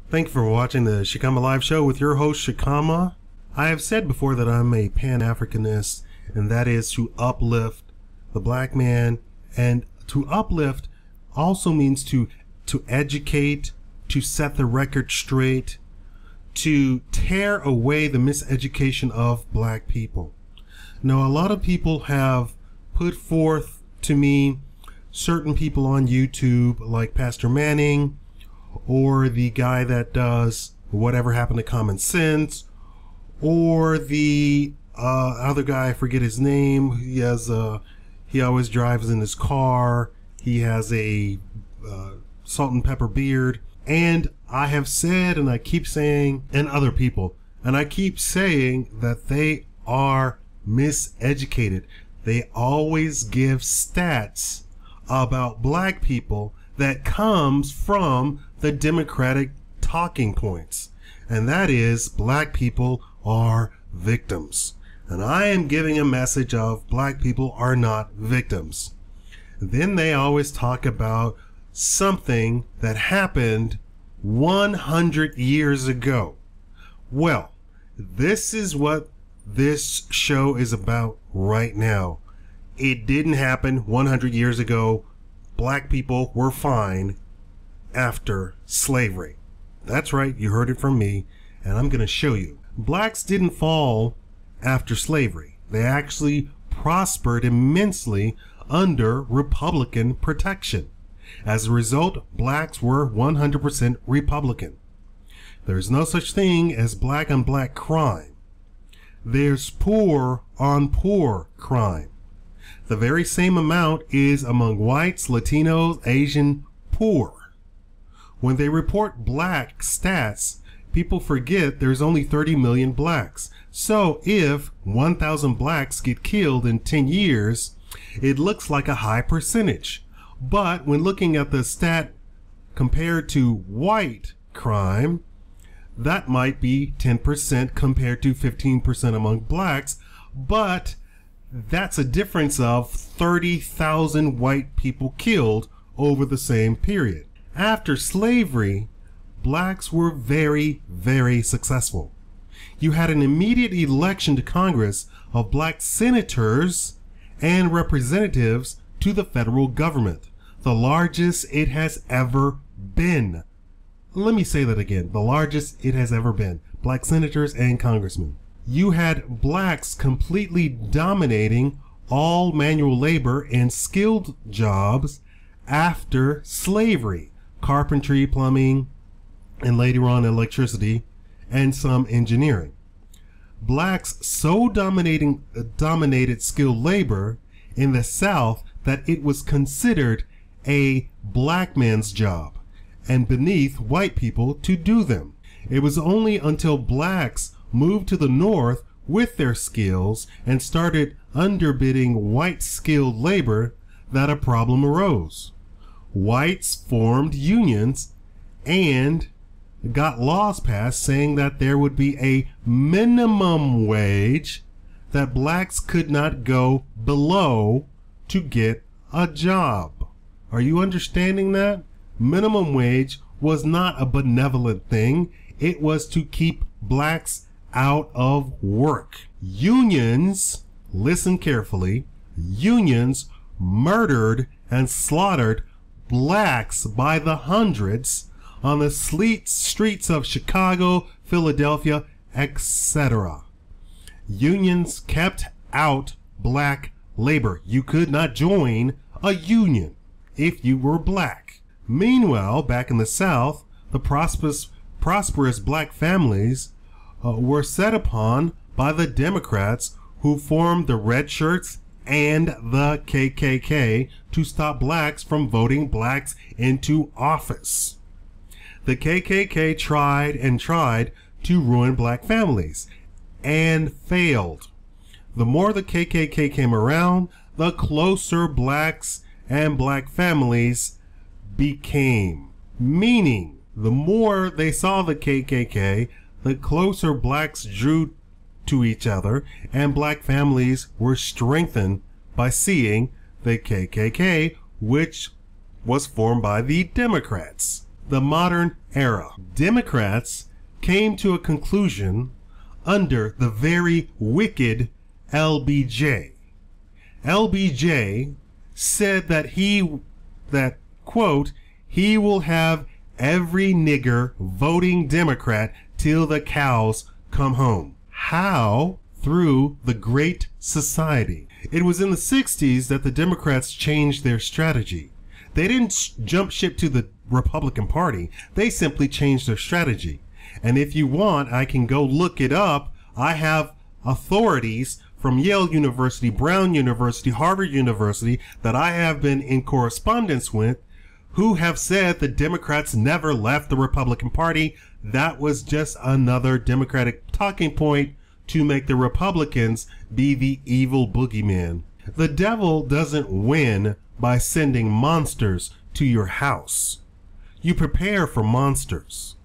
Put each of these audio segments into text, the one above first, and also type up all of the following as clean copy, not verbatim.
Thank you for watching the Shikama Live Show with your host, Shikama. I have said before that I'm a Pan-Africanist, and that is to uplift the black man. And to uplift also means to educate, to set the record straight, to tear away the miseducation of black people. Now, a lot of people have put forth to me certain people on YouTube, like Pastor Manning, or the guy that does Whatever Happened to Common Sense, or the other guy, I forget his name. He always drives in his car. He has a salt and pepper beard. And I have said, and I keep saying, and other people, and I keep saying that they are miseducated. They always give stats about black people that comes from the Democratic talking points, and that is black people are victims. And I am giving a message of black people are not victims. Then they always talk about something that happened 100 years ago. Well, this is what this show is about right now. It didn't happen 100 years ago. Black people were fine after slavery. That's right, you heard it from me, and I'm going to show you. Blacks didn't fall after slavery. They actually prospered immensely under Republican protection. As a result, blacks were 100% Republican. There's no such thing as black on black crime. There's poor on poor crime. The very same amount is among whites, Latinos, Asian, poor. When they report black stats, people forget there's only 30 million blacks. So if 1,000 blacks get killed in 10 years, it looks like a high percentage. But when looking at the stat compared to white crime, that might be 10% compared to 15% among blacks. But that's a difference of 30,000 white people killed over the same period. After slavery, blacks were very, very successful. You had an immediate election to Congress of black senators and representatives to the federal government, the largest it has ever been. Let me say that again, the largest it has ever been. Black senators and congressmen. You had blacks completely dominating all manual labor and skilled jobs after slavery. Carpentry, plumbing, and later on electricity, and some engineering. Blacks so dominated skilled labor in the South that it was considered a black man's job and beneath white people to do them. It was only until blacks moved to the North with their skills and started underbidding white skilled labor that a problem arose. Whites formed unions and got laws passed saying that there would be a minimum wage that blacks could not go below to get a job. Are you understanding that? Minimum wage was not a benevolent thing. It was to keep blacks out of work. Unions, listen carefully, unions murdered and slaughtered blacks by the hundreds on the streets of Chicago, Philadelphia, etc. Unions kept out black labor. You could not join a union if you were black. Meanwhile, back in the South, the prosperous black families were set upon by the Democrats, who formed the red shirts and the KKK to stop blacks from voting blacks into office. The KKK tried and tried to ruin black families and failed. The more the KKK came around, the closer blacks and black families became. Meaning, the more they saw the KKK, the closer blacks drew to each other, and black families were strengthened by seeing the KKK, which was formed by the Democrats. the modern era. Democrats came to a conclusion under the very wicked LBJ. LBJ said that quote, he will have every nigger voting Democrat till the cows come home. How? Through the Great Society. It was in the 60s that the Democrats changed their strategy. They didn't jump ship to the Republican Party. They simply changed their strategy. And if you want, I can go look it up. I have authorities from Yale University, Brown University, Harvard University that I have been in correspondence with who have said the Democrats never left the Republican Party. That was just another Democratic talking point to make the Republicans be the evil boogeyman. The devil doesn't win by sending monsters to your house. You prepare for monsters.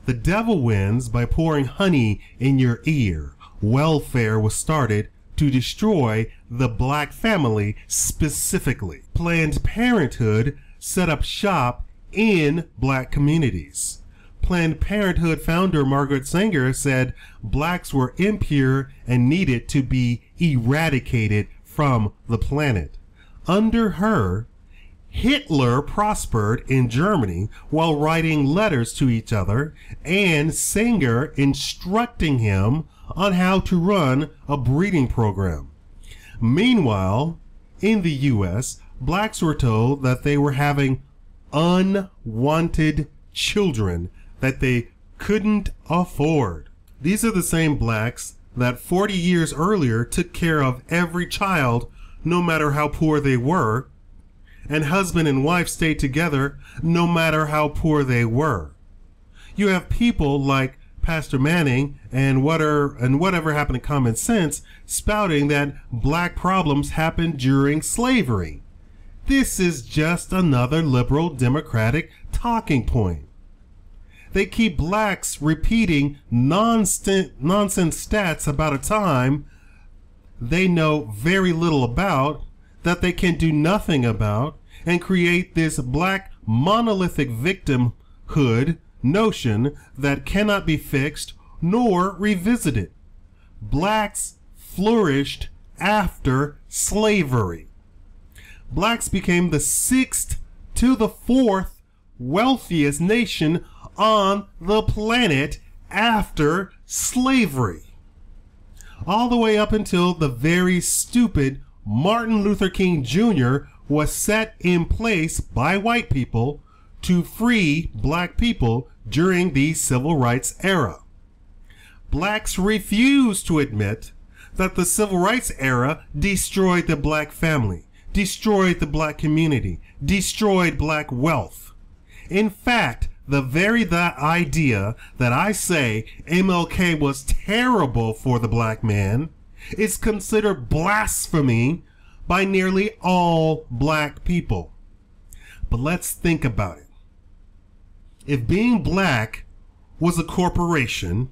The devil wins by pouring honey in your ear. Welfare was started to destroy the black family specifically. Planned Parenthood set up shop in black communities. Planned Parenthood founder Margaret Sanger said blacks were impure and needed to be eradicated from the planet. Under her, Hitler prospered in Germany while writing letters to each other and Sanger instructing him on how to run a breeding program. Meanwhile, in the U.S., blacks were told that they were having unwanted children that they couldn't afford. These are the same blacks that 40 years earlier took care of every child, no matter how poor they were, and husband and wife stayed together no matter how poor they were. You have people like Pastor Manning and whatever happened to Common Sense spouting that black problems happened during slavery. This is just another liberal democratic talking point. They keep blacks repeating nonsense stats about a time they know very little about, that they can do nothing about, and create this black monolithic victimhood notion that cannot be fixed nor revisited. Blacks flourished after slavery. Blacks became the 6th to the 4th wealthiest nation on the planet after slavery. All the way up until the very stupid Martin Luther King Jr. was set in place by white people to free black people during the civil rights era. Blacks refused to admit that the civil rights era destroyed the black family, destroyed the black community, destroyed black wealth. In fact, the very idea that I say MLK was terrible for the black man is considered blasphemy by nearly all black people. But let's think about it. If being black was a corporation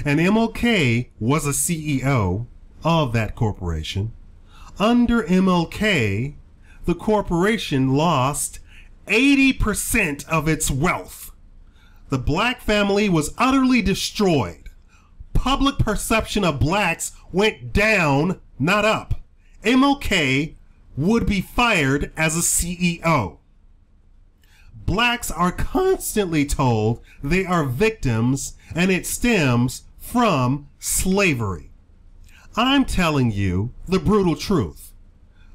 and MLK was a CEO of that corporation, under MLK, the corporation lost 80% of its wealth. The black family was utterly destroyed. Public perception of blacks went down, not up. MLK would be fired as a CEO. Blacks are constantly told they are victims, and it stems from slavery. I'm telling you the brutal truth.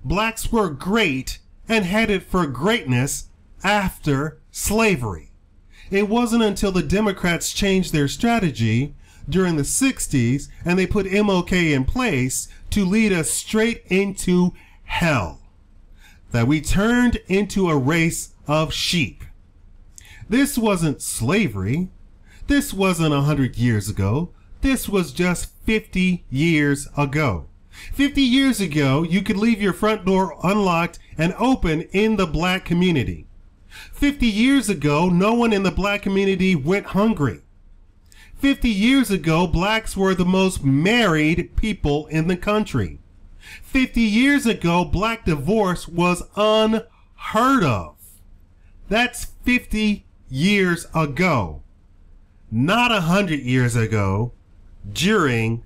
Blacks were great and headed for greatness after slavery. It wasn't until the Democrats changed their strategy during the 60s and they put MLK in place to lead us straight into hell that we turned into a race of sheep. This wasn't slavery. This wasn't 100 years ago. This was just 50 years ago. 50 years ago, you could leave your front door unlocked and open in the black community. 50 years ago, no one in the black community went hungry. 50 years ago, blacks were the most married people in the country. 50 years ago, black divorce was unheard of. That's 50 years ago, not 100 years ago, during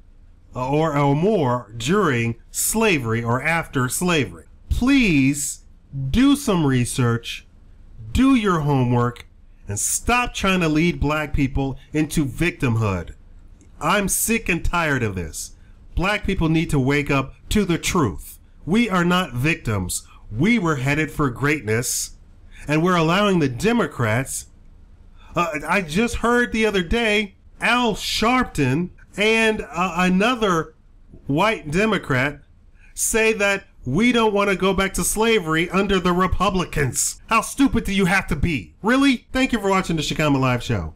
or more during slavery or after slavery. Please do some research, do your homework, and stop trying to lead black people into victimhood. I'm sick and tired of this. Black people need to wake up to the truth. We are not victims. We were headed for greatness, and we're allowing the Democrats. I just heard the other day Al Sharpton and another white Democrat say that we don't want to go back to slavery under the Republicans. How stupid do you have to be? Really? Thank you for watching the Shikama Live Show.